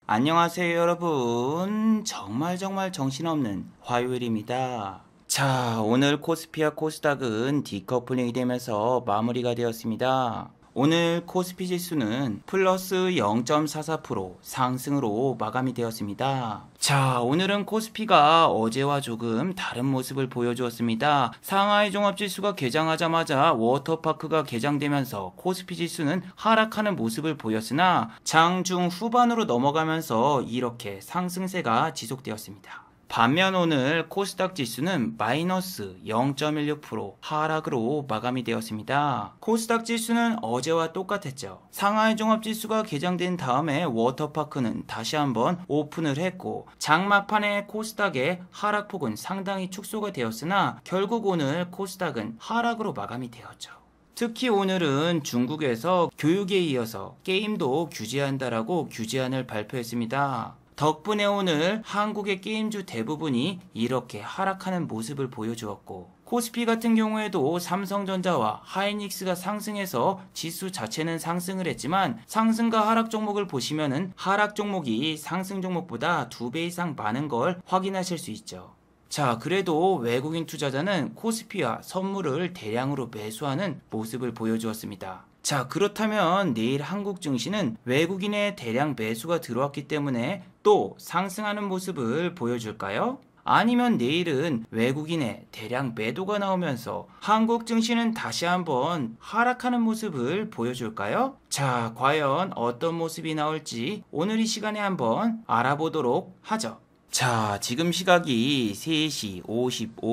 안녕하세요 여러분. 정말 정신없는 화요일입니다. 자, 오늘 코스피와 코스닥은 디커플링이 되면서 마무리가 되었습니다. 오늘 코스피 지수는 플러스 0.44% 상승으로 마감이 되었습니다. 자, 오늘은 코스피가 어제와 조금 다른 모습을 보여주었습니다. 상하이 종합지수가 개장하자마자 워터파크가 개장되면서 코스피 지수는 하락하는 모습을 보였으나 장중 후반으로 넘어가면서 이렇게 상승세가 지속되었습니다. 반면 오늘 코스닥 지수는 마이너스 0.16% 하락으로 마감이 되었습니다. 코스닥 지수는 어제와 똑같았죠. 상하이 종합지수가 개장된 다음에 워터파크는 다시 한번 오픈을 했고 장막판에 코스닥의 하락폭은 상당히 축소가 되었으나 결국 오늘 코스닥은 하락으로 마감이 되었죠. 특히 오늘은 중국에서 교육에 이어서 게임도 규제한다라고 규제안을 발표했습니다. 덕분에 오늘 한국의 게임주 대부분이 이렇게 하락하는 모습을 보여주었고 코스피 같은 경우에도 삼성전자와 하이닉스가 상승해서 지수 자체는 상승을 했지만 상승과 하락 종목을 보시면은 하락 종목이 상승 종목보다 2배 이상 많은 걸 확인하실 수 있죠. 자, 그래도 외국인 투자자는 코스피와 선물을 대량으로 매수하는 모습을 보여주었습니다. 자, 그렇다면 내일 한국 증시는 외국인의 대량 매수가 들어왔기 때문에 또 상승하는 모습을 보여줄까요? 아니면 내일은 외국인의 대량 매도가 나오면서 한국 증시는 다시 한번 하락하는 모습을 보여줄까요? 자, 과연 어떤 모습이 나올지 오늘 이 시간에 한번 알아보도록 하죠. 자, 지금 시각이 3시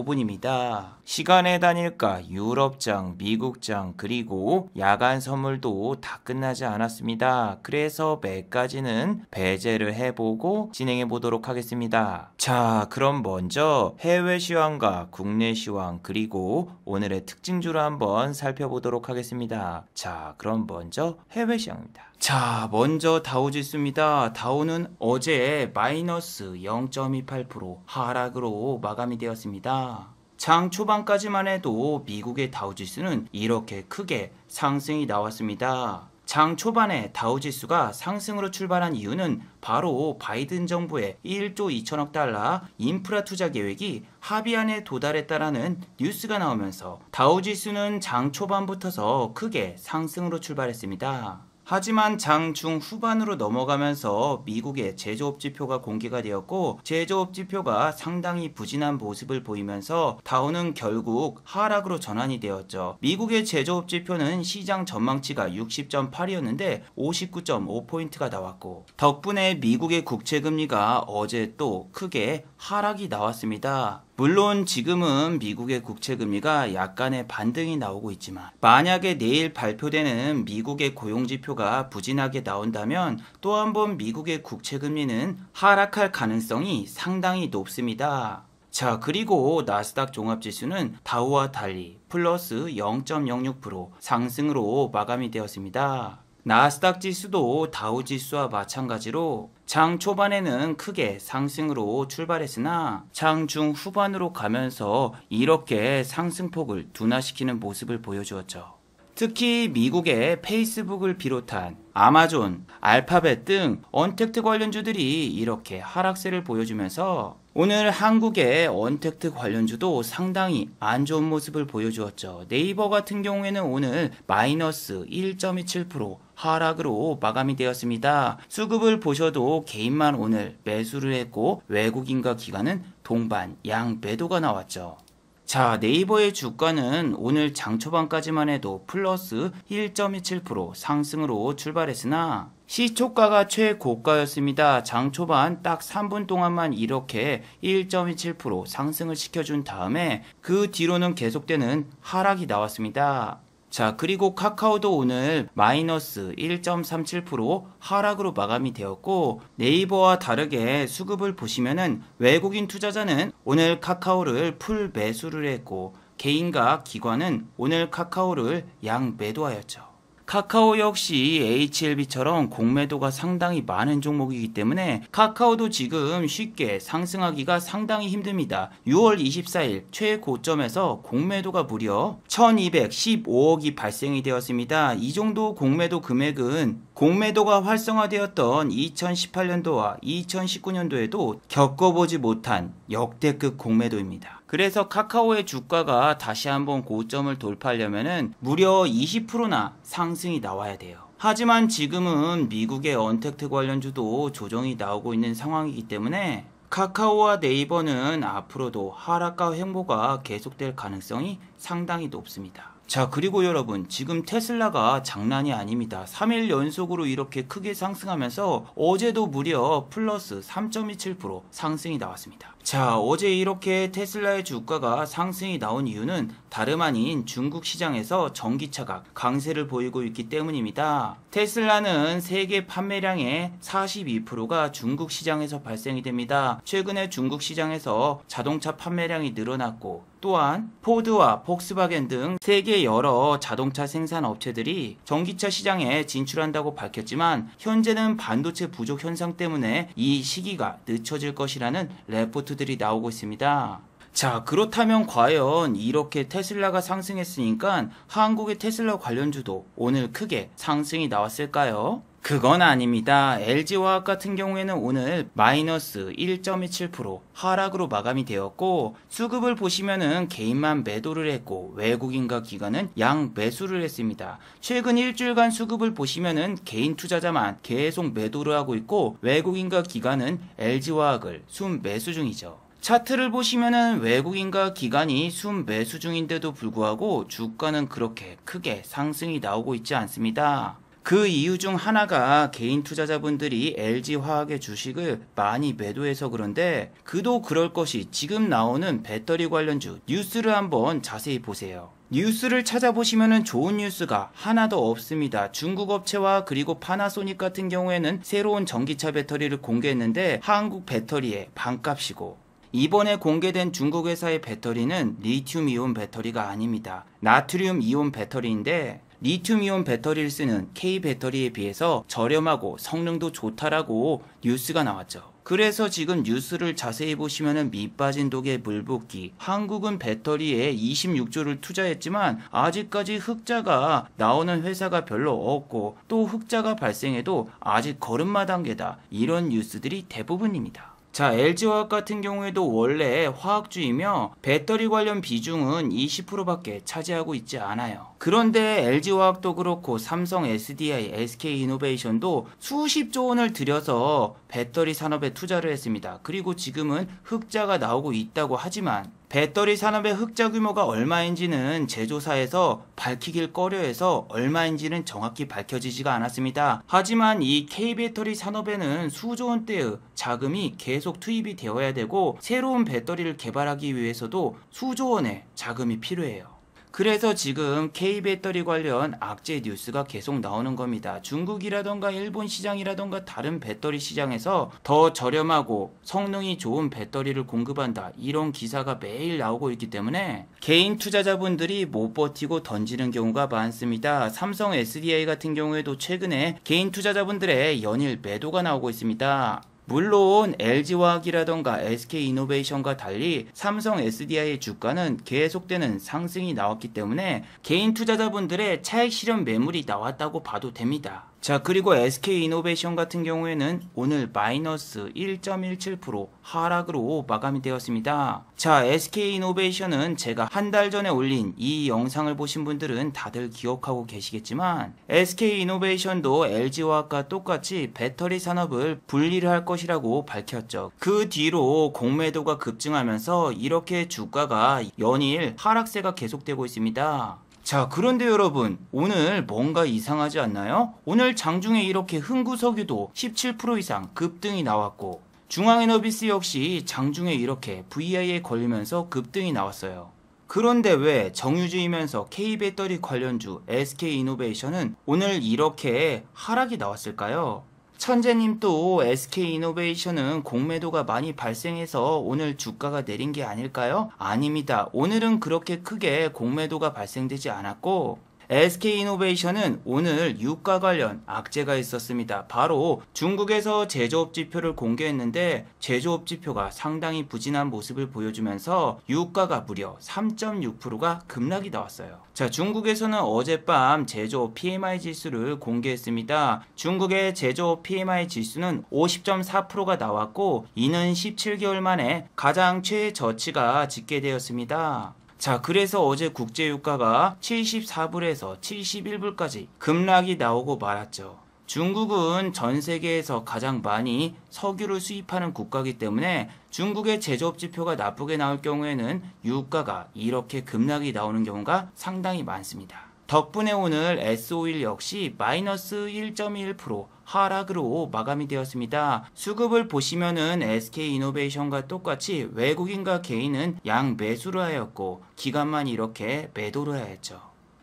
55분입니다. 시간의 단일가 유럽장, 미국장, 그리고 야간 선물도 다 끝나지 않았습니다. 그래서 매까지는 배제를 해보고 진행해 보도록 하겠습니다. 자, 그럼 먼저 해외 시황과 국내 시황 그리고 오늘의 특징주를 한번 살펴보도록 하겠습니다. 자, 그럼 먼저 해외 시황입니다. 자, 먼저 다우지수입니다. 다우는 어제 마이너스 0.28% 하락으로 마감이 되었습니다. 장 초반까지만 해도 미국의 다우지수는 이렇게 크게 상승이 나왔습니다. 장 초반에 다우지수가 상승으로 출발한 이유는 바로 바이든 정부의 1조 2천억 달러 인프라 투자 계획이 합의안에 도달했다라는 뉴스가 나오면서 다우지수는 장 초반부터서 크게 상승으로 출발했습니다. 하지만 장 중 후반으로 넘어가면서 미국의 제조업 지표가 공개가 되었고 제조업 지표가 상당히 부진한 모습을 보이면서 다우는 결국 하락으로 전환이 되었죠. 미국의 제조업 지표는 시장 전망치가 60.8이었는데 59.5포인트가 나왔고 덕분에 미국의 국채금리가 어제 또 크게 하락이 나왔습니다. 물론 지금은 미국의 국채금리가 약간의 반등이 나오고 있지만 만약에 내일 발표되는 미국의 고용지표가 부진하게 나온다면 또 한 번 미국의 국채금리는 하락할 가능성이 상당히 높습니다. 자, 그리고 나스닥 종합지수는 다우와 달리 플러스 0.06% 상승으로 마감이 되었습니다. 나스닥 지수도 다우 지수와 마찬가지로 장 초반에는 크게 상승으로 출발했으나 장 중 후반으로 가면서 이렇게 상승폭을 둔화시키는 모습을 보여주었죠. 특히 미국의 페이스북을 비롯한 아마존, 알파벳 등 언택트 관련주들이 이렇게 하락세를 보여주면서 오늘 한국의 언택트 관련주도 상당히 안 좋은 모습을 보여주었죠. 네이버 같은 경우에는 오늘 마이너스 1.27% 하락으로 마감이 되었습니다. 수급을 보셔도 개인만 오늘 매수를 했고 외국인과 기관은 동반 양 매도가 나왔죠. 자, 네이버의 주가는 오늘 장 초반까지만 해도 플러스 1.27% 상승으로 출발했으나 시초가가 최고가였습니다. 장 초반 딱 3분 동안만 이렇게 1.27% 상승을 시켜준 다음에 그 뒤로는 계속되는 하락이 나왔습니다. 자, 그리고 카카오도 오늘 마이너스 1.37% 하락으로 마감이 되었고 네이버와 다르게 수급을 보시면은 외국인 투자자는 오늘 카카오를 풀 매수를 했고 개인과 기관은 오늘 카카오를 양 매도하였죠. 카카오 역시 HLB처럼 공매도가 상당히 많은 종목이기 때문에 카카오도 지금 쉽게 상승하기가 상당히 힘듭니다. 6월 24일 최고점에서 공매도가 무려 1215억이 발생이 되었습니다. 이 정도 공매도 금액은 공매도가 활성화되었던 2018년도와 2019년도에도 겪어보지 못한 역대급 공매도입니다. 그래서 카카오의 주가가 다시 한번 고점을 돌파하려면 무려 20%나 상승이 나와야 돼요. 하지만 지금은 미국의 언택트 관련주도 조정이 나오고 있는 상황이기 때문에 카카오와 네이버는 앞으로도 하락과 횡보가 계속될 가능성이 상당히 높습니다. 자, 그리고 여러분, 지금 테슬라가 장난이 아닙니다. 3일 연속으로 이렇게 크게 상승하면서 어제도 무려 플러스 3.27% 상승이 나왔습니다. 자, 어제 이렇게 테슬라의 주가가 상승이 나온 이유는 다름 아닌 중국 시장에서 전기차가 강세를 보이고 있기 때문입니다. 테슬라는 세계 판매량의 42%가 중국 시장에서 발생이 됩니다. 최근에 중국 시장에서 자동차 판매량이 늘어났고 또한 포드와 폭스바겐 등 세계 여러 자동차 생산 업체들이 전기차 시장에 진출한다고 밝혔지만 현재는 반도체 부족 현상 때문에 이 시기가 늦춰질 것이라는 레포트들이 나오고 있습니다. 자, 그렇다면 과연 이렇게 테슬라가 상승했으니까 한국의 테슬라 관련주도 오늘 크게 상승이 나왔을까요? 그건 아닙니다. LG화학 같은 경우에는 오늘 마이너스 1.27% 하락으로 마감이 되었고, 수급을 보시면은 개인만 매도를 했고 외국인과 기관은 양 매수를 했습니다. 최근 일주일간 수급을 보시면은 개인 투자자만 계속 매도를 하고 있고 외국인과 기관은 LG화학을 순매수 중이죠. 차트를 보시면은 외국인과 기관이 순매수 중인데도 불구하고 주가는 그렇게 크게 상승이 나오고 있지 않습니다. 그 이유 중 하나가 개인 투자자분들이 LG화학의 주식을 많이 매도해서 그런데, 그도 그럴 것이 지금 나오는 배터리 관련주 뉴스를 한번 자세히 보세요. 뉴스를 찾아보시면 좋은 뉴스가 하나도 없습니다. 중국 업체와 그리고 파나소닉 같은 경우에는 새로운 전기차 배터리를 공개했는데 한국 배터리의 반값이고, 이번에 공개된 중국 회사의 배터리는 리튬 이온 배터리가 아닙니다. 나트륨 이온 배터리인데 리튬 이온 배터리를 쓰는 K 배터리에 비해서 저렴하고 성능도 좋다라고 뉴스가 나왔죠. 그래서 지금 뉴스를 자세히 보시면 밑 빠진 독에 물 붓기, 한국은 배터리에 26조를 투자했지만 아직까지 흑자가 나오는 회사가 별로 없고 또 흑자가 발생해도 아직 걸음마 단계다, 이런 뉴스들이 대부분입니다. 자, LG화학 같은 경우에도 원래 화학주이며 배터리 관련 비중은 20%밖에 차지하고 있지 않아요. 그런데 LG화학도 그렇고 삼성 SDI, SK이노베이션도 수십조 원을 들여서 배터리 산업에 투자를 했습니다. 그리고 지금은 흑자가 나오고 있다고 하지만 배터리 산업의 흑자 규모가 얼마인지는 제조사에서 밝히길 꺼려해서 얼마인지는 정확히 밝혀지지가 않았습니다. 하지만 이 K배터리 산업에는 수조 원대의 자금이 계속 투입이 되어야 되고 새로운 배터리를 개발하기 위해서도 수조 원의 자금이 필요해요. 그래서 지금 K배터리 관련 악재 뉴스가 계속 나오는 겁니다. 중국이라던가 일본 시장이라던가 다른 배터리 시장에서 더 저렴하고 성능이 좋은 배터리를 공급한다, 이런 기사가 매일 나오고 있기 때문에 개인 투자자분들이 못 버티고 던지는 경우가 많습니다. 삼성 SDI 같은 경우에도 최근에 개인 투자자분들의 연일 매도가 나오고 있습니다. 물론 LG화학이라던가 SK이노베이션과 달리 삼성 SDI의 주가는 계속되는 상승이 나왔기 때문에 개인 투자자분들의 차익 실현 매물이 나왔다고 봐도 됩니다. 자, 그리고 SK이노베이션 같은 경우에는 오늘 마이너스 1.17% 하락으로 마감이 되었습니다. 자, SK이노베이션은 제가 한 달 전에 올린 이 영상을 보신 분들은 다들 기억하고 계시겠지만 SK이노베이션도 LG화학과 똑같이 배터리 산업을 분리를 할 것이라고 밝혔죠. 그 뒤로 공매도가 급증하면서 이렇게 주가가 연일 하락세가 계속되고 있습니다. 자, 그런데 여러분, 오늘 뭔가 이상하지 않나요? 오늘 장중에 이렇게 흥구석유도 17% 이상 급등이 나왔고 중앙에너비스 역시 장중에 이렇게 VI에 걸리면서 급등이 나왔어요. 그런데 왜 정유주이면서 K배터리 관련주 SK이노베이션은 오늘 이렇게 하락이 나왔을까요? 천재님 또 SK이노베이션은 공매도가 많이 발생해서 오늘 주가가 내린 게 아닐까요? 아닙니다. 오늘은 그렇게 크게 공매도가 발생되지 않았고 SK이노베이션은 오늘 유가 관련 악재가 있었습니다. 바로 중국에서 제조업 지표를 공개했는데 제조업 지표가 상당히 부진한 모습을 보여주면서 유가가 무려 3.6%가 급락이 나왔어요. 자, 중국에서는 어젯밤 제조업 PMI 지수를 공개했습니다. 중국의 제조업 PMI 지수는 50.4%가 나왔고 이는 17개월 만에 가장 최저치가 집계되었습니다. 자, 그래서 어제 국제유가가 74불에서 71불까지 급락이 나오고 말았죠. 중국은 전 세계에서 가장 많이 석유를 수입하는 국가이기 때문에 중국의 제조업 지표가 나쁘게 나올 경우에는 유가가 이렇게 급락이 나오는 경우가 상당히 많습니다. 덕분에 오늘 S51 역시 마이너스 1.1% 하락으로 마감이 되었습니다. 수급을 보시면은 SK이노베이션과 똑같이 외국인과 개인은 양 매수를 하였고 기관만 이렇게 매도를 하였죠.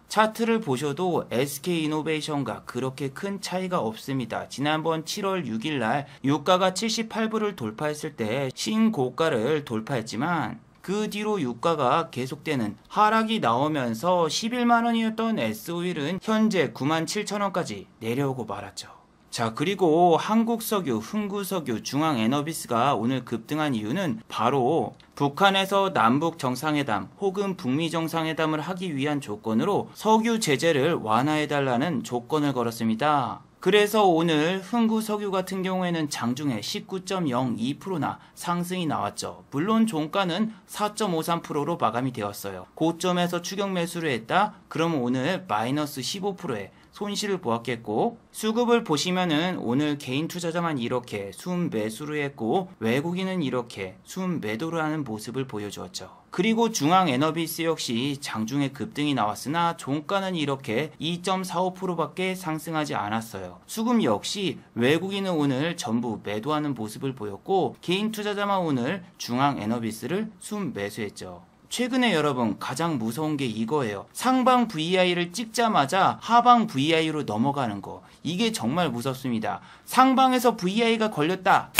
차트를 보셔도 SK이노베이션과 그렇게 큰 차이가 없습니다. 지난번 7월 6일 날 유가가 78불을 돌파했을 때 신고가를 돌파했지만 그 뒤로 유가가 계속되는 하락이 나오면서 11만원이었던 S51은 현재 97,000원까지 내려오고 말았죠. 자, 그리고 한국석유, 흥구석유, 중앙에너비스가 오늘 급등한 이유는 바로 북한에서 남북 정상회담 혹은 북미 정상회담을 하기 위한 조건으로 석유 제재를 완화해달라는 조건을 걸었습니다. 그래서 오늘 흥구석유 같은 경우에는 장중에 19.02%나 상승이 나왔죠. 물론 종가는 4.53%로 마감이 되었어요. 고점에서 추격 매수를 했다? 그럼 오늘 마이너스 15%의 손실을 보았겠고, 수급을 보시면은 오늘 개인 투자자만 이렇게 순 매수를 했고 외국인은 이렇게 순 매도를 하는 모습을 보여주었죠. 그리고 중앙에너비스 역시 장중에 급등이 나왔으나 종가는 이렇게 2.45%밖에 상승하지 않았어요. 수급 역시 외국인은 오늘 전부 매도하는 모습을 보였고 개인 투자자만 오늘 중앙에너비스를 순 매수했죠. 최근에 여러분 가장 무서운 게 이거예요. 상방 VI를 찍자마자 하방 VI로 넘어가는 거. 이게 정말 무섭습니다. 상방에서 VI가 걸렸다.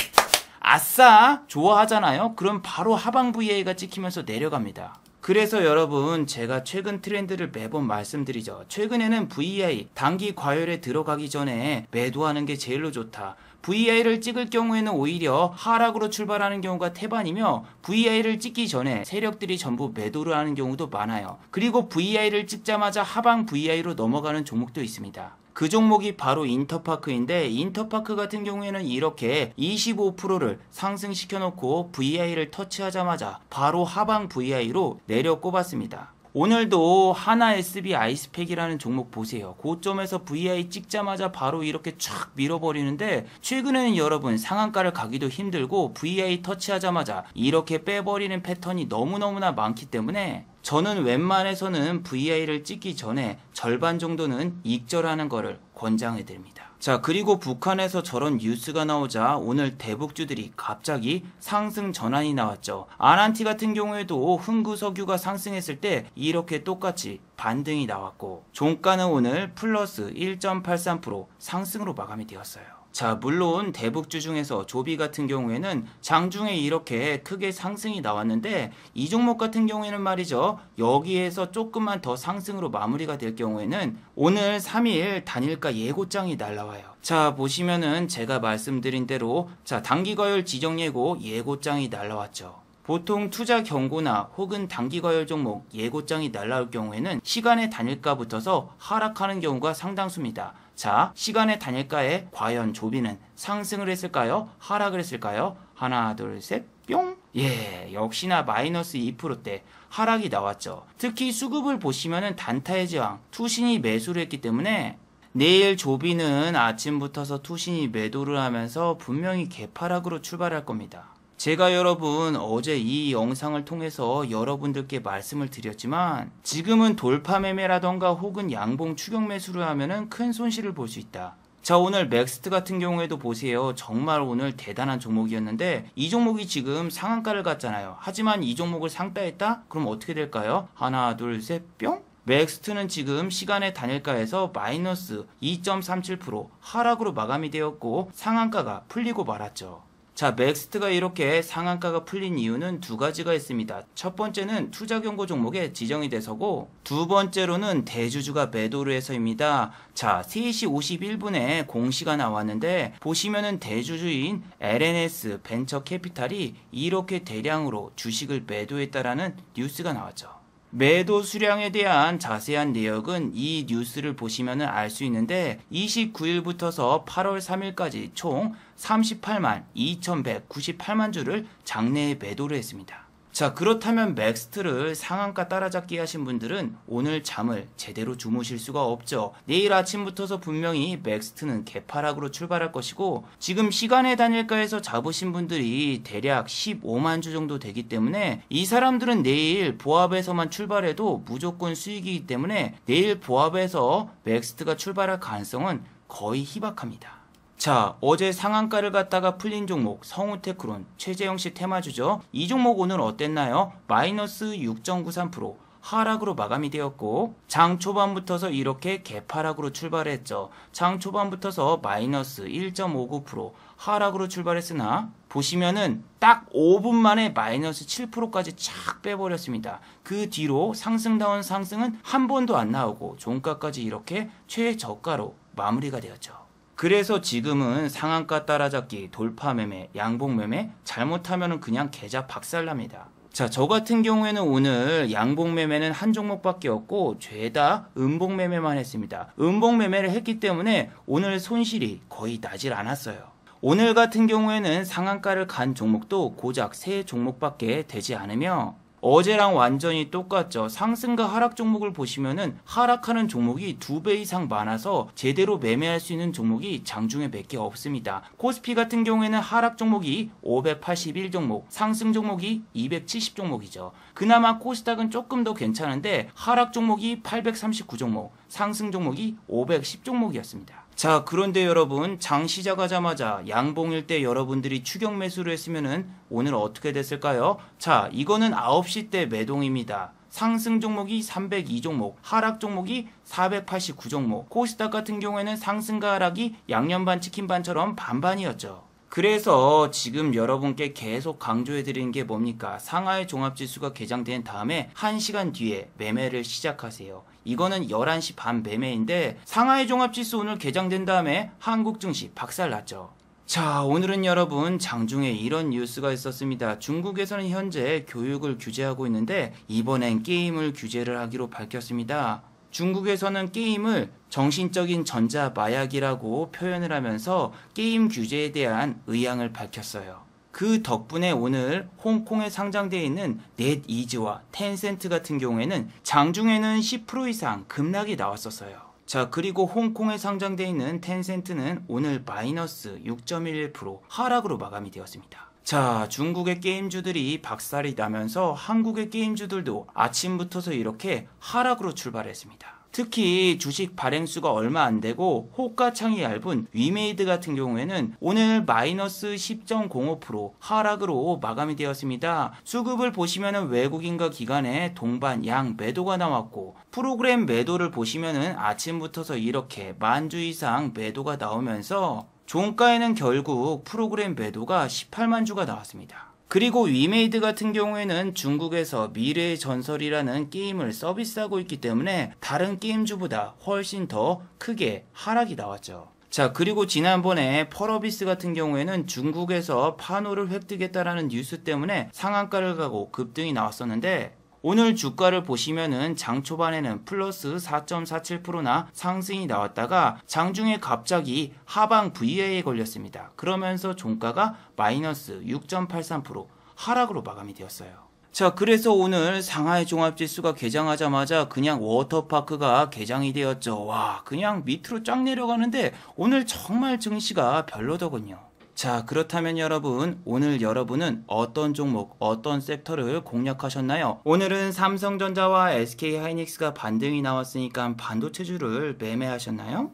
아싸! 좋아하잖아요. 그럼 바로 하방 VI가 찍히면서 내려갑니다. 그래서 여러분 제가 최근 트렌드를 매번 말씀드리죠. 최근에는 VI 단기 과열에 들어가기 전에 매도하는 게 제일로 좋다. VI를 찍을 경우에는 오히려 하락으로 출발하는 경우가 태반이며 VI를 찍기 전에 세력들이 전부 매도를 하는 경우도 많아요. 그리고 VI를 찍자마자 하방 VI로 넘어가는 종목도 있습니다. 그 종목이 바로 인터파크인데 인터파크 같은 경우에는 이렇게 25%를 상승시켜 놓고 VI를 터치하자마자 바로 하방 VI로 내려 꼽았습니다. 오늘도 하나 SB 아이스팩이라는 종목 보세요. 고점에서 VI 찍자마자 바로 이렇게 쫙 밀어버리는데 최근에는 여러분 상한가를 가기도 힘들고 VI 터치하자마자 이렇게 빼버리는 패턴이 너무너무나 많기 때문에 저는 웬만해서는 VI를 찍기 전에 절반 정도는 익절하는 거를 권장해드립니다. 자, 그리고 북한에서 저런 뉴스가 나오자 오늘 대북주들이 갑자기 상승 전환이 나왔죠. 아난티 같은 경우에도 흥구석유가 상승했을 때 이렇게 똑같이 반등이 나왔고 종가는 오늘 플러스 1.83% 상승으로 마감이 되었어요. 자, 물론 대북주 중에서 조비 같은 경우에는 장중에 이렇게 크게 상승이 나왔는데 이 종목 같은 경우에는 말이죠. 여기에서 조금만 더 상승으로 마무리가 될 경우에는 오늘 3일 단일가 예고장이 날라와요. 자, 보시면은 제가 말씀드린 대로 자, 단기과열 지정예고 예고장이 날라왔죠. 보통 투자 경고나 혹은 단기과열 종목 예고장이 날라올 경우에는 시간의 단일가 붙어서 하락하는 경우가 상당수입니다. 자, 시간의 단일가에 과연 조비는 상승을 했을까요? 하락을 했을까요? 하나, 둘, 셋, 뿅! 예, 역시나 마이너스 2%대 하락이 나왔죠. 특히 수급을 보시면은 단타의 저항, 투신이 매수를 했기 때문에 내일 조비는 아침부터서 투신이 매도를 하면서 분명히 개파락으로 출발할 겁니다. 제가 여러분 어제 이 영상을 통해서 여러분들께 말씀을 드렸지만 지금은 돌파 매매라던가 혹은 양봉 추격 매수를 하면은 큰 손실을 볼 수 있다. 자, 오늘 맥스트 같은 경우에도 보세요. 정말 오늘 대단한 종목이었는데 이 종목이 지금 상한가를 갔잖아요. 하지만 이 종목을 상따했다? 그럼 어떻게 될까요? 하나, 둘, 셋, 뿅! 맥스트는 지금 시간의 단일가에서 마이너스 2.37% 하락으로 마감이 되었고 상한가가 풀리고 말았죠. 자, 맥스트가 이렇게 상한가가 풀린 이유는 두 가지가 있습니다. 첫 번째는 투자 경고 종목에 지정이 돼서고, 두 번째로는 대주주가 매도를 해서입니다. 자, 3시 51분에 공시가 나왔는데 보시면은 대주주인 LNS 벤처 캐피탈이 이렇게 대량으로 주식을 매도했다라는 뉴스가 나왔죠. 매도 수량에 대한 자세한 내역은 이 뉴스를 보시면 알 수 있는데 29일부터서 8월 3일까지 총 38만 2198만 주를 장내에 매도를 했습니다. 자, 그렇다면 맥스트를 상한가 따라잡기 하신 분들은 오늘 잠을 제대로 주무실 수가 없죠. 내일 아침부터서 분명히 맥스트는 개파락으로 출발할 것이고, 지금 시간의 단일가에서 잡으신 분들이 대략 15만 주 정도 되기 때문에 이 사람들은 내일 보합에서만 출발해도 무조건 수익이기 때문에 내일 보합에서 맥스트가 출발할 가능성은 거의 희박합니다. 자, 어제 상한가를 갖다가 풀린 종목 성우테크론 최재형씨 테마주죠. 이 종목 오늘 어땠나요? 마이너스 6.93% 하락으로 마감이 되었고, 장 초반부터서 이렇게 개파락으로 출발했죠. 장 초반부터서 마이너스 1.59% 하락으로 출발했으나 보시면은 딱 5분 만에 마이너스 7%까지 착 빼버렸습니다. 그 뒤로 상승다운 상승은 한 번도 안 나오고 종가까지 이렇게 최저가로 마무리가 되었죠. 그래서 지금은 상한가 따라잡기, 돌파 매매, 양봉 매매, 잘못하면 그냥 계좌 박살납니다. 자, 저 같은 경우에는 오늘 양봉 매매는 한 종목밖에 없고 죄다 음봉 매매만 했습니다. 음봉 매매를 했기 때문에 오늘 손실이 거의 나질 않았어요. 오늘 같은 경우에는 상한가를 간 종목도 고작 3종목밖에 되지 않으며 어제랑 완전히 똑같죠. 상승과 하락 종목을 보시면은 하락하는 종목이 2배 이상 많아서 제대로 매매할 수 있는 종목이 장중에 몇 개 없습니다. 코스피 같은 경우에는 하락 종목이 581 종목, 상승 종목이 270 종목이죠. 그나마 코스닥은 조금 더 괜찮은데 하락 종목이 839 종목, 상승 종목이 510 종목이었습니다. 자, 그런데 여러분, 장 시작하자마자 양봉일 때 여러분들이 추격 매수를 했으면은 오늘 어떻게 됐을까요? 자, 이거는 9시 때 매동입니다. 상승 종목이 302 종목, 하락 종목이 489 종목, 코스닥 같은 경우에는 상승과 하락이 양념반 치킨반처럼 반반이었죠. 그래서 지금 여러분께 계속 강조해 드리는 게 뭡니까? 상하이 종합지수가 개장된 다음에 1시간 뒤에 매매를 시작하세요. 이거는 11시 반 매매인데 상하이 종합지수 오늘 개장된 다음에 한국 증시 박살났죠. 자, 오늘은 여러분 장중에 이런 뉴스가 있었습니다. 중국에서는 현재 교육을 규제하고 있는데 이번엔 게임을 규제를 하기로 밝혔습니다. 중국에서는 게임을 정신적인 전자마약이라고 표현을 하면서 게임 규제에 대한 의향을 밝혔어요. 그 덕분에 오늘 홍콩에 상장되어 있는 넷이즈와 텐센트 같은 경우에는 장중에는 10% 이상 급락이 나왔었어요. 자, 그리고 홍콩에 상장되어 있는 텐센트는 오늘 마이너스 6.11% 하락으로 마감이 되었습니다. 자, 중국의 게임주들이 박살이 나면서 한국의 게임주들도 아침부터서 이렇게 하락으로 출발했습니다. 특히 주식 발행수가 얼마 안 되고 호가창이 얇은 위메이드 같은 경우에는 오늘 마이너스 10.05% 하락으로 마감이 되었습니다. 수급을 보시면은 외국인과 기관의 동반 양 매도가 나왔고, 프로그램 매도를 보시면은 아침부터서 이렇게 10,000주 이상 매도가 나오면서 종가에는 결국 프로그램 매도가 18만 주가 나왔습니다. 그리고 위메이드 같은 경우에는 중국에서 미래의 전설이라는 게임을 서비스하고 있기 때문에 다른 게임주보다 훨씬 더 크게 하락이 나왔죠. 자, 그리고 지난번에 펄어비스 같은 경우에는 중국에서 판호를 획득했다라는 뉴스 때문에 상한가를 가고 급등이 나왔었는데, 오늘 주가를 보시면은 장 초반에는 플러스 4.47%나 상승이 나왔다가 장중에 갑자기 하방 VI에 걸렸습니다. 그러면서 종가가 마이너스 6.83% 하락으로 마감이 되었어요. 자, 그래서 오늘 상하이 종합지수가 개장하자마자 그냥 워터파크가 개장이 되었죠. 와, 그냥 밑으로 쫙 내려가는데 오늘 정말 증시가 별로더군요. 자, 그렇다면 여러분, 오늘 여러분은 어떤 종목, 어떤 섹터를 공략하셨나요? 오늘은 삼성전자와 SK하이닉스가 반등이 나왔으니까 반도체주를 매매하셨나요?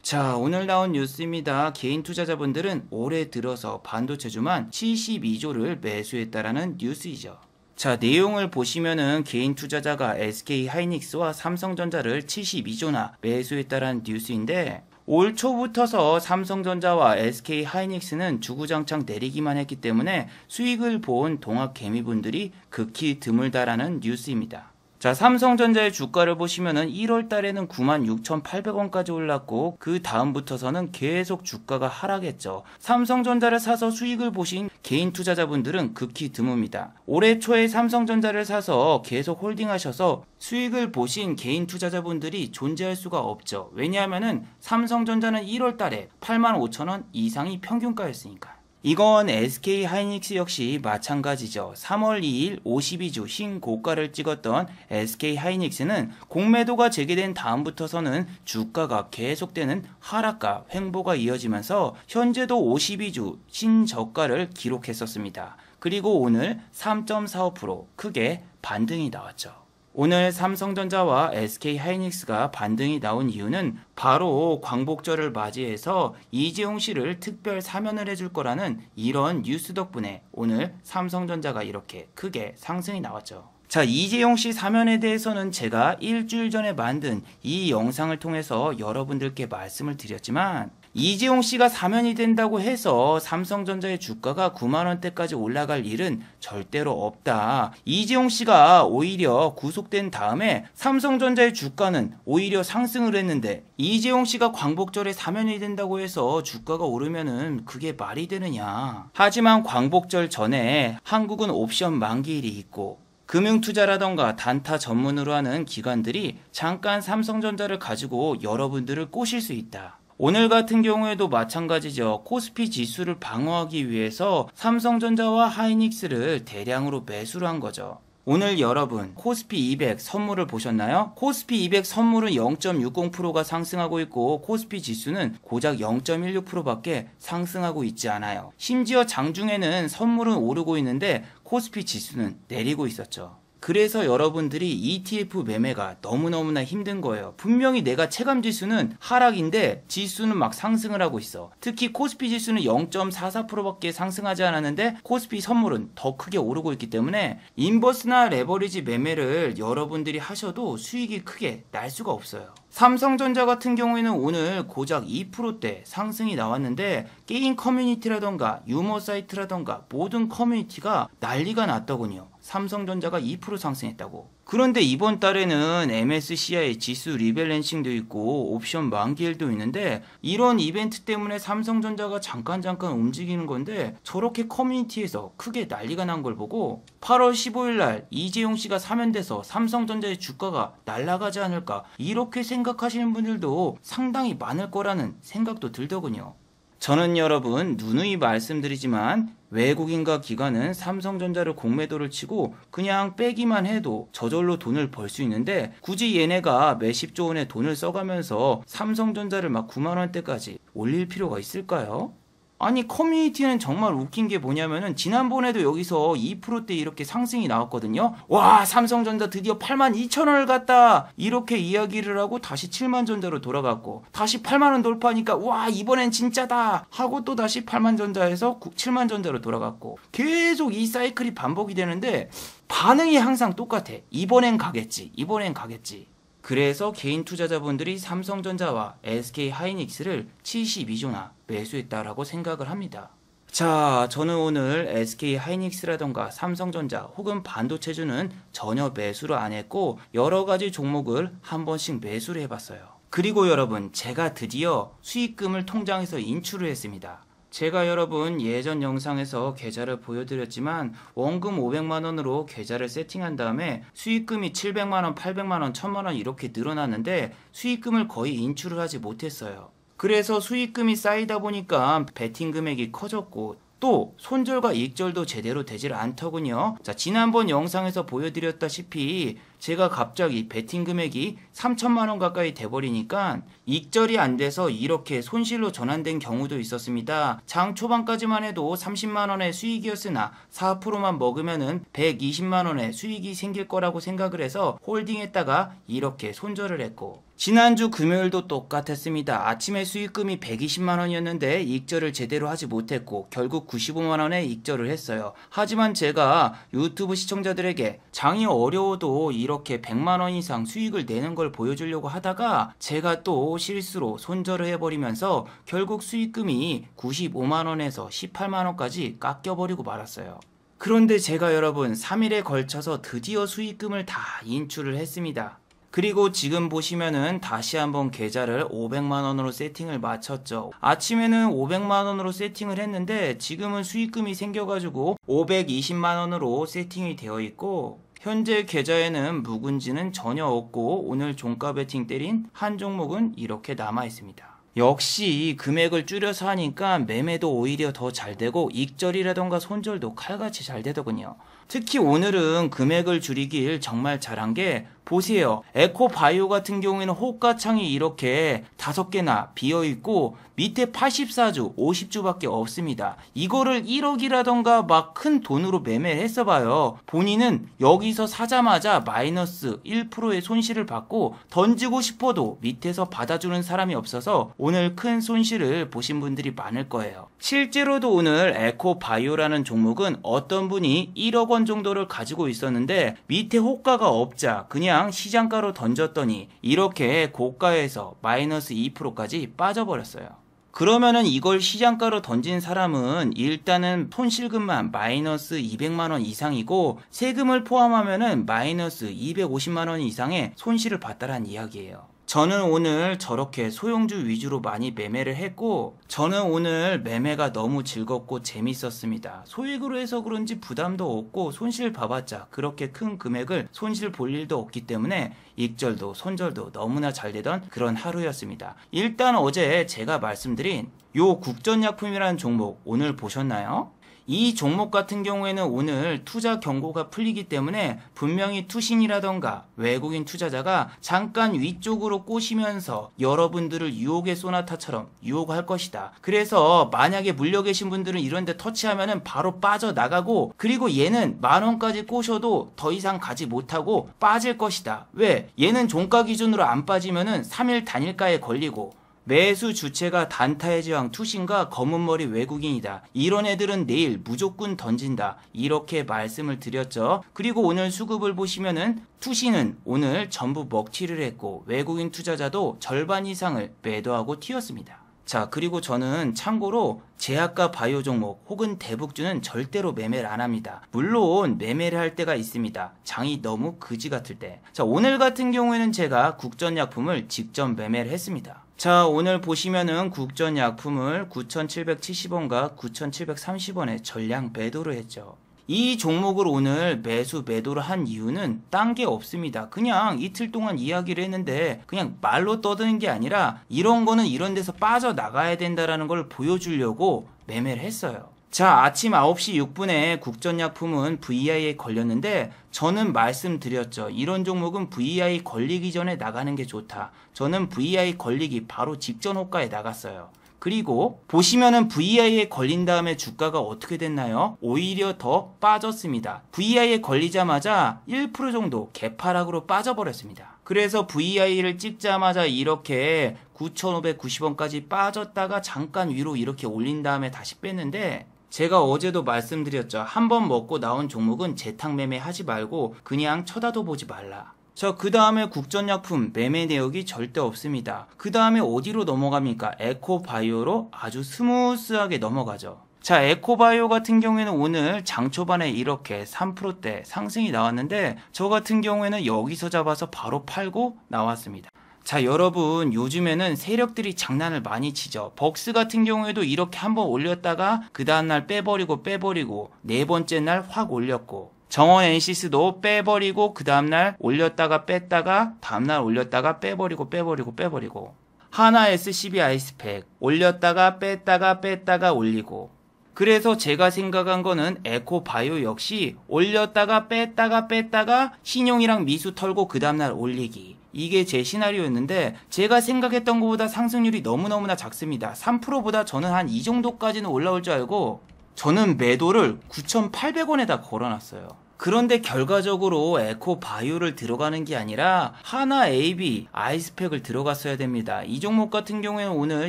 자, 오늘 나온 뉴스입니다. 개인 투자자분들은 올해 들어서 반도체주만 72조를 매수했다라는 뉴스이죠. 자, 내용을 보시면은 개인 투자자가 SK하이닉스와 삼성전자를 72조나 매수했다라는 뉴스인데, 올 초부터서 삼성전자와 SK하이닉스는 주구장창 내리기만 했기 때문에 수익을 본 동학 개미분들이 극히 드물다라는 뉴스입니다. 자, 삼성전자의 주가를 보시면은 1월 달에는 96,800원까지 올랐고 그 다음부터서는 계속 주가가 하락했죠. 삼성전자를 사서 수익을 보신 개인 투자자분들은 극히 드뭅니다. 올해 초에 삼성전자를 사서 계속 홀딩하셔서 수익을 보신 개인 투자자분들이 존재할 수가 없죠. 왜냐하면은 삼성전자는 1월 달에 85,000원 이상이 평균가였으니까. 이건 SK하이닉스 역시 마찬가지죠. 3월 2일 52주 신고가를 찍었던 SK하이닉스는 공매도가 재개된 다음부터서는 주가가 계속되는 하락과 횡보가 이어지면서 현재도 52주 신저가를 기록했었습니다. 그리고 오늘 3.45% 크게 반등이 나왔죠. 오늘 삼성전자와 SK하이닉스가 반등이 나온 이유는 바로 광복절을 맞이해서 이재용 씨를 특별 사면을 해줄 거라는 이런 뉴스 덕분에 오늘 삼성전자가 이렇게 크게 상승이 나왔죠. 자, 이재용 씨 사면에 대해서는 제가 일주일 전에 만든 이 영상을 통해서 여러분들께 말씀을 드렸지만 이재용 씨가 사면이 된다고 해서 삼성전자의 주가가 9만원대까지 올라갈 일은 절대로 없다. 이재용 씨가 오히려 구속된 다음에 삼성전자의 주가는 오히려 상승을 했는데 이재용 씨가 광복절에 사면이 된다고 해서 주가가 오르면은 그게 말이 되느냐. 하지만 광복절 전에 한국은 옵션 만기일이 있고 금융투자라던가 단타 전문으로 하는 기관들이 잠깐 삼성전자를 가지고 여러분들을 꼬실 수 있다. 오늘 같은 경우에도 마찬가지죠. 코스피 지수를 방어하기 위해서 삼성전자와 하이닉스를 대량으로 매수를 한 거죠. 오늘 여러분 코스피 200 선물을 보셨나요? 코스피 200 선물은 0.60%가 상승하고 있고 코스피 지수는 고작 0.16%밖에 상승하고 있지 않아요. 심지어 장중에는 선물은 오르고 있는데 코스피 지수는 내리고 있었죠. 그래서 여러분들이 ETF 매매가 너무너무나 힘든 거예요. 분명히 내가 체감 지수는 하락인데 지수는 막 상승을 하고 있어. 특히 코스피 지수는 0.44%밖에 상승하지 않았는데 코스피 선물은 더 크게 오르고 있기 때문에 인버스나 레버리지 매매를 여러분들이 하셔도 수익이 크게 날 수가 없어요. 삼성전자 같은 경우에는 오늘 고작 2%대 상승이 나왔는데 게임 커뮤니티라던가 유머 사이트라던가 모든 커뮤니티가 난리가 났더군요. 삼성전자가 2% 상승했다고. 그런데 이번 달에는 MSCI 지수 리밸런싱도 있고 옵션 만기일도 있는데 이런 이벤트 때문에 삼성전자가 잠깐 움직이는 건데 저렇게 커뮤니티에서 크게 난리가 난 걸 보고 8월 15일 날 이재용 씨가 사면돼서 삼성전자의 주가가 날아가지 않을까 이렇게 생각하시는 분들도 상당히 많을 거라는 생각도 들더군요. 저는 여러분 누누이 말씀드리지만 외국인과 기관은 삼성전자를 공매도를 치고 그냥 빼기만 해도 저절로 돈을 벌 수 있는데 굳이 얘네가 몇십조 원의 돈을 써가면서 삼성전자를 막 9만원대까지 올릴 필요가 있을까요? 아니 커뮤니티는 정말 웃긴 게 뭐냐면은 지난번에도 여기서 2%대 이렇게 상승이 나왔거든요. 와 삼성전자 드디어 82,000원을 갔다 이렇게 이야기를 하고 다시 7만전자로 돌아갔고 다시 8만원 돌파하니까 와 이번엔 진짜다 하고 또 다시 8만전자에서 7만전자로 돌아갔고 계속 이 사이클이 반복이 되는데 반응이 항상 똑같아. 이번엔 가겠지 이번엔 가겠지. 그래서 개인 투자자분들이 삼성전자와 SK하이닉스를 72조나 매수했다라고 생각을 합니다. 자, 저는 오늘 SK하이닉스라던가 삼성전자 혹은 반도체주는 전혀 매수를 안 했고 여러 가지 종목을 한 번씩 매수를 해봤어요. 그리고 여러분 제가 드디어 수익금을 통장에서 인출을 했습니다. 제가 여러분 예전 영상에서 계좌를 보여드렸지만 원금 500만원으로 계좌를 세팅한 다음에 수익금이 700만원, 800만원, 1000만원 이렇게 늘어났는데 수익금을 거의 인출을 하지 못했어요. 그래서 수익금이 쌓이다 보니까 베팅 금액이 커졌고 또 손절과 익절도 제대로 되질 않더군요. 자, 지난번 영상에서 보여드렸다시피 제가 갑자기 베팅 금액이 3천만원 가까이 돼버리니까 익절이 안 돼서 이렇게 손실로 전환된 경우도 있었습니다. 장 초반까지만 해도 30만원의 수익이었으나 4%만 먹으면은 120만원의 수익이 생길 거라고 생각을 해서 홀딩했다가 이렇게 손절을 했고 지난주 금요일도 똑같았습니다. 아침에 수익금이 120만원이었는데 익절을 제대로 하지 못했고 결국 95만원에 익절을 했어요. 하지만 제가 유튜브 시청자들에게 장이 어려워도 이렇게 100만원 이상 수익을 내는 걸 보여주려고 하다가 제가 또 실수로 손절을 해버리면서 결국 수익금이 95만원에서 18만원까지 깎여버리고 말았어요. 그런데 제가 여러분 3일에 걸쳐서 드디어 수익금을 다 인출을 했습니다. 그리고 지금 보시면은 다시 한번 계좌를 500만원으로 세팅을 마쳤죠. 아침에는 500만원으로 세팅을 했는데 지금은 수익금이 생겨가지고 520만원으로 세팅이 되어 있고 현재 계좌에는 묵은지는 전혀 없고 오늘 종가 베팅 때린 한 종목은 이렇게 남아 있습니다. 역시 금액을 줄여서 하니까 매매도 오히려 더 잘 되고 익절이라던가 손절도 칼같이 잘 되더군요. 특히 오늘은 금액을 줄이길 정말 잘한 게 보세요. 에코바이오 같은 경우에는 호가창이 이렇게 5개나 비어있고 밑에 84주, 50주밖에 없습니다. 이거를 1억이라던가 막 큰 돈으로 매매를 했어봐요. 본인은 여기서 사자마자 마이너스 1%의 손실을 받고 던지고 싶어도 밑에서 받아주는 사람이 없어서 오늘 큰 손실을 보신 분들이 많을 거예요. 실제로도 오늘 에코바이오라는 종목은 어떤 분이 1억 원 정도를 가지고 있었는데 밑에 호가가 없자 그냥 시장가로 던졌더니 이렇게 고가에서 마이너스 2%까지 빠져버렸어요. 그러면은 이걸 시장가로 던진 사람은 일단은 손실금만 마이너스 200만원 이상이고 세금을 포함하면은 마이너스 250만원 이상의 손실을 봤다란 이야기예요. 저는 오늘 저렇게 소형주 위주로 많이 매매를 했고 저는 오늘 매매가 너무 즐겁고 재밌었습니다. 소액으로 해서 그런지 부담도 없고 손실 봐봤자 그렇게 큰 금액을 손실 볼 일도 없기 때문에 익절도 손절도 너무나 잘 되던 그런 하루였습니다. 일단 어제 제가 말씀드린 요 국전약품이라는 종목 오늘 보셨나요? 이 종목 같은 경우에는 오늘 투자 경고가 풀리기 때문에 분명히 투신이라던가 외국인 투자자가 잠깐 위쪽으로 꼬시면서 여러분들을 유혹의 소나타처럼 유혹할 것이다. 그래서 만약에 물려 계신 분들은 이런데 터치하면은 바로 빠져나가고 그리고 얘는 만원까지 꼬셔도 더 이상 가지 못하고 빠질 것이다. 왜? 얘는 종가 기준으로 안 빠지면은 3일 단일가에 걸리고 매수 주체가 단타의 제왕 투신과 검은머리 외국인이다. 이런 애들은 내일 무조건 던진다. 이렇게 말씀을 드렸죠. 그리고 오늘 수급을 보시면은 투신은 오늘 전부 먹튀를 했고 외국인 투자자도 절반 이상을 매도하고 튀었습니다. 자, 그리고 저는 참고로 제약과 바이오 종목 혹은 대북주는 절대로 매매를 안 합니다. 물론 매매를 할 때가 있습니다. 장이 너무 그지 같을 때. 자, 오늘 같은 경우에는 제가 국전약품을 직접 매매를 했습니다. 자, 오늘 보시면은 국전약품을 9,770원과 9,730원에 전량 매도를 했죠. 이 종목을 오늘 매수 매도를 한 이유는 딴 게 없습니다. 그냥 이틀 동안 이야기를 했는데 그냥 말로 떠드는 게 아니라 이런 거는 이런 데서 빠져나가야 된다라는 걸 보여주려고 매매를 했어요. 자, 아침 9시 6분에 국전약품은 VI에 걸렸는데 저는 말씀드렸죠. 이런 종목은 VI 걸리기 전에 나가는 게 좋다. 저는 VI 걸리기 바로 직전 호가에 나갔어요. 그리고 보시면은 VI에 걸린 다음에 주가가 어떻게 됐나요? 오히려 더 빠졌습니다. VI에 걸리자마자 1% 정도 개파락으로 빠져버렸습니다. 그래서 VI를 찍자마자 이렇게 9,590원까지 빠졌다가 잠깐 위로 이렇게 올린 다음에 다시 뺐는데 제가 어제도 말씀드렸죠. 한번 먹고 나온 종목은 재탕 매매 하지 말고 그냥 쳐다도 보지 말라. 자, 그 다음에 국전약품 매매 내역이 절대 없습니다. 그 다음에 어디로 넘어갑니까? 에코바이오로 아주 스무스하게 넘어가죠. 자, 에코바이오 같은 경우에는 오늘 장 초반에 이렇게 3%대 상승이 나왔는데 저 같은 경우에는 여기서 잡아서 바로 팔고 나왔습니다. 자, 여러분 요즘에는 세력들이 장난을 많이 치죠. 벅스 같은 경우에도 이렇게 한번 올렸다가 그 다음날 빼버리고 네 번째 날 확 올렸고 정원 NCS도 빼버리고 그 다음날 올렸다가 뺐다가 다음날 올렸다가 빼버리고 하나 SCB 아이스팩 올렸다가 뺐다가 올리고 그래서 제가 생각한 거는 에코바이오 역시 올렸다가 뺐다가 신용이랑 미수 털고 그 다음날 올리기 이게 제 시나리오였는데 제가 생각했던 것보다 상승률이 너무너무나 작습니다. 3%보다 저는 한 이 정도까지는 올라올 줄 알고 저는 매도를 9,800원에다 걸어놨어요. 그런데 결과적으로 에코바이오를 들어가는 게 아니라 하나AB 아이스팩을 들어갔어야 됩니다. 이 종목 같은 경우에는 오늘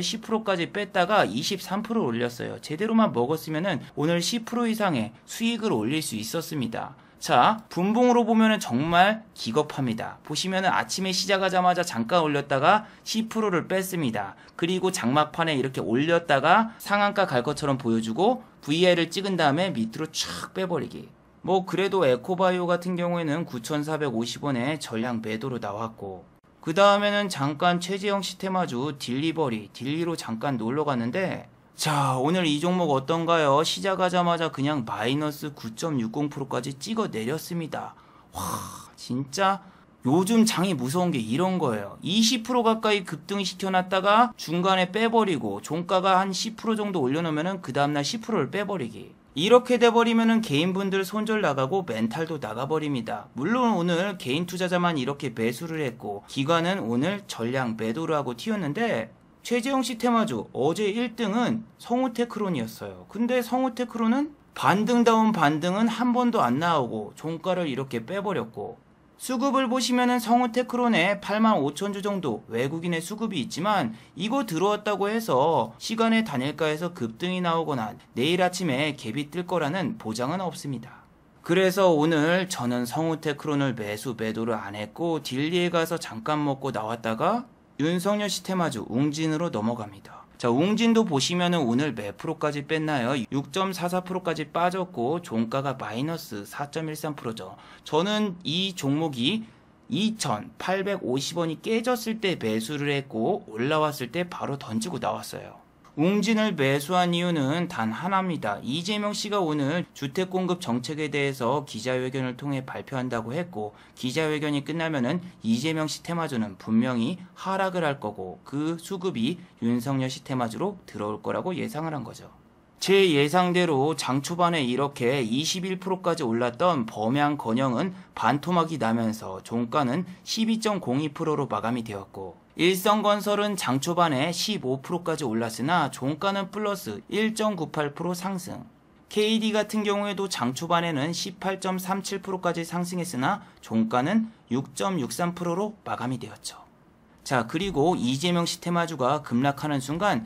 10%까지 뺐다가 23% 올렸어요. 제대로만 먹었으면 오늘 10% 이상의 수익을 올릴 수 있었습니다. 자, 분봉으로 보면은 정말 기겁합니다. 보시면은 아침에 시작하자마자 잠깐 올렸다가 10%를 뺐습니다. 그리고 장막판에 이렇게 올렸다가 상한가 갈 것처럼 보여주고 VI를 찍은 다음에 밑으로 촥 빼버리기. 뭐 그래도 에코바이오 같은 경우에는 9,450원에 전량 매도로 나왔고, 그 다음에는 잠깐 최재형 시테마주 딜리로 잠깐 놀러 갔는데, 자, 오늘 이 종목 어떤가요? 시작하자마자 그냥 마이너스 9.60%까지 찍어 내렸습니다. 와, 진짜 요즘 장이 무서운 게 이런 거예요. 20% 가까이 급등시켜놨다가 중간에 빼버리고 종가가 한 10% 정도 올려놓으면 그 다음날 10%를 빼버리기. 이렇게 돼버리면은 개인분들 손절 나가고 멘탈도 나가버립니다. 물론 오늘 개인 투자자만 이렇게 매수를 했고 기관은 오늘 전량 매도를 하고 튀었는데, 최재형 시테마주 어제 1등은 성우테크론이었어요. 근데 성우테크론은 반등다운 반등은 한 번도 안 나오고 종가를 이렇게 빼버렸고, 수급을 보시면은 성우테크론에 85,000주 정도 외국인의 수급이 있지만 이거 들어왔다고 해서 시간의 단일가에서 급등이 나오거나 내일 아침에 갭이 뜰 거라는 보장은 없습니다. 그래서 오늘 저는 성우테크론을 매도를 안 했고 딜리에 가서 잠깐 먹고 나왔다가 윤석열 시테마주 웅진으로 넘어갑니다. 자, 웅진도 보시면은 오늘 몇 프로까지 뺐나요? 6.44%까지 빠졌고 종가가 마이너스 4.13%죠. 저는 이 종목이 2,850원이 깨졌을 때 매수를 했고 올라왔을 때 바로 던지고 나왔어요. 웅진을 매수한 이유는 단 하나입니다. 이재명 씨가 오늘 주택공급 정책에 대해서 기자회견을 통해 발표한다고 했고, 기자회견이 끝나면은 이재명 시테마주는 분명히 하락을 할 거고 그 수급이 윤석열 시테마주로 들어올 거라고 예상을 한 거죠. 제 예상대로 장 초반에 이렇게 21%까지 올랐던 범양건영은 반토막이 나면서 종가는 12.02%로 마감이 되었고, 일성건설은 장 초반에 15%까지 올랐으나 종가는 플러스 1.98% 상승. KD 같은 경우에도 장 초반에는 18.37%까지 상승했으나 종가는 6.63%로 마감이 되었죠. 자, 그리고 이재명 시테마주가 급락하는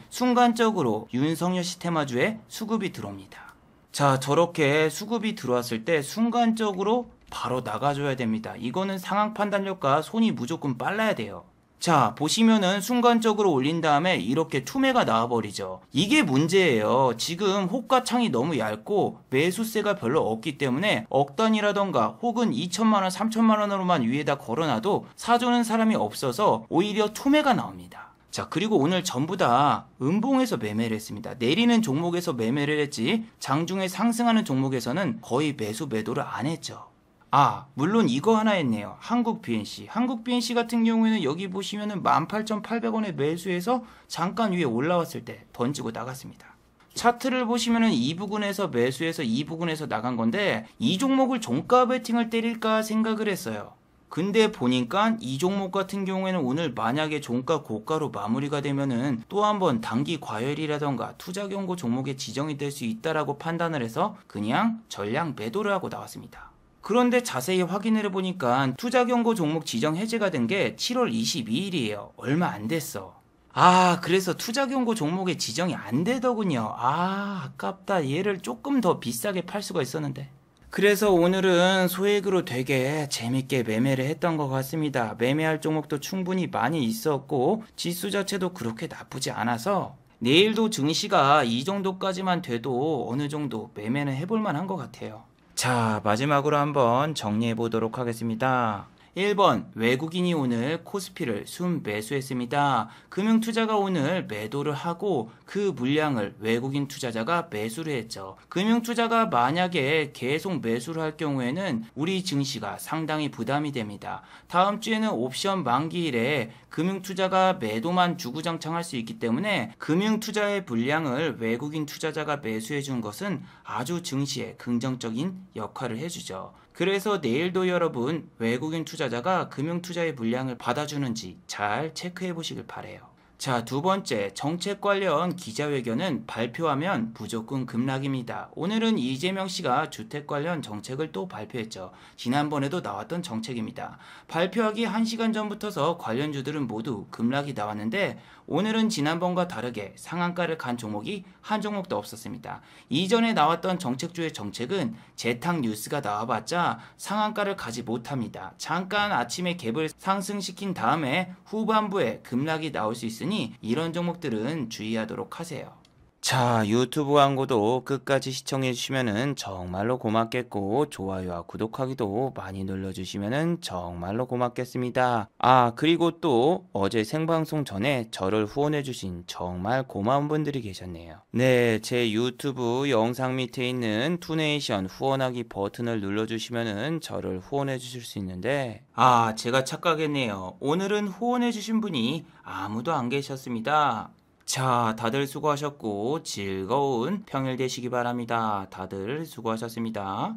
순간적으로 윤석열 시테마주에 수급이 들어옵니다. 자, 저렇게 수급이 들어왔을 때 순간적으로 바로 나가줘야 됩니다. 이거는 상황 판단력과 손이 무조건 빨라야 돼요. 자, 보시면은 순간적으로 올린 다음에 이렇게 투매가 나와버리죠. 이게 문제예요. 지금 호가창이 너무 얇고 매수세가 별로 없기 때문에 억단이라던가 혹은 2천만원, 3천만원으로만 위에다 걸어놔도 사주는 사람이 없어서 오히려 투매가 나옵니다. 자, 그리고 오늘 전부 다 음봉에서 매매를 했습니다. 내리는 종목에서 매매를 했지 장중에 상승하는 종목에서는 거의 매도를 안 했죠. 아, 물론 이거 하나 했네요. 한국 BNC 같은 경우에는 여기 보시면은 18,800원에 매수해서 잠깐 위에 올라왔을 때 던지고 나갔습니다. 차트를 보시면은 이 부근에서 매수해서 이 부근에서 나간 건데, 이 종목을 종가 베팅을 때릴까 생각을 했어요. 근데 보니까 이 종목 같은 경우에는 오늘 만약에 종가 고가로 마무리가 되면은 또 한번 단기 과열이라던가 투자 경고 종목에 지정이 될 수 있다라고 판단을 해서 그냥 전량 매도를 하고 나왔습니다. 그런데 자세히 확인을 해보니까 투자 경고 종목 지정 해제가 된 게 7월 22일이에요. 얼마 안 됐어. 아, 그래서 투자 경고 종목에 지정이 안 되더군요. 아, 아깝다. 얘를 조금 더 비싸게 팔 수가 있었는데. 그래서 오늘은 소액으로 되게 재밌게 매매를 했던 것 같습니다. 매매할 종목도 충분히 많이 있었고 지수 자체도 그렇게 나쁘지 않아서 내일도 증시가 이 정도까지만 돼도 어느 정도 매매는 해볼 만한 것 같아요. 자, 마지막으로 한번 정리해 보도록 하겠습니다. 1번, 외국인이 오늘 코스피를 순매수했습니다. 금융투자가 오늘 매도를 하고 그 물량을 외국인 투자자가 매수를 했죠. 금융투자가 만약에 계속 매수를 할 경우에는 우리 증시가 상당히 부담이 됩니다. 다음 주에는 옵션 만기일에 금융투자가 매도만 주구장창할 수 있기 때문에 금융투자의 물량을 외국인 투자자가 매수해 준 것은 아주 증시에 긍정적인 역할을 해주죠. 그래서 내일도 여러분 외국인 투자자가 금융투자의 물량을 받아주는지 잘 체크해 보시길 바래요. 자, 두 번째, 정책 관련 기자회견은 발표하면 무조건 급락입니다. 오늘은 이재명 씨가 주택 관련 정책을 또 발표했죠. 지난번에도 나왔던 정책입니다. 발표하기 1시간 전부터서 관련주들은 모두 급락이 나왔는데 오늘은 지난번과 다르게 상한가를 간 종목이 한 종목도 없었습니다. 이전에 나왔던 정책주의 정책은 재탕 뉴스가 나와봤자 상한가를 가지 못합니다. 잠깐 아침에 갭을 상승시킨 다음에 후반부에 급락이 나올 수 있으니 이런 종목들은 주의하도록 하세요. 자, 유튜브 광고도 끝까지 시청해주시면 정말로 고맙겠고 좋아요와 구독하기도 많이 눌러주시면 정말로 고맙겠습니다. 아, 그리고 또 어제 생방송 전에 저를 후원해주신 정말 고마운 분들이 계셨네요. 네, 제 유튜브 영상 밑에 있는 투네이션 후원하기 버튼을 눌러주시면 저를 후원해주실 수 있는데 제가 착각했네요. 오늘은 후원해주신 분이 아무도 안 계셨습니다. 자, 다들 수고하셨고 즐거운 평일 되시기 바랍니다. 다들 수고하셨습니다.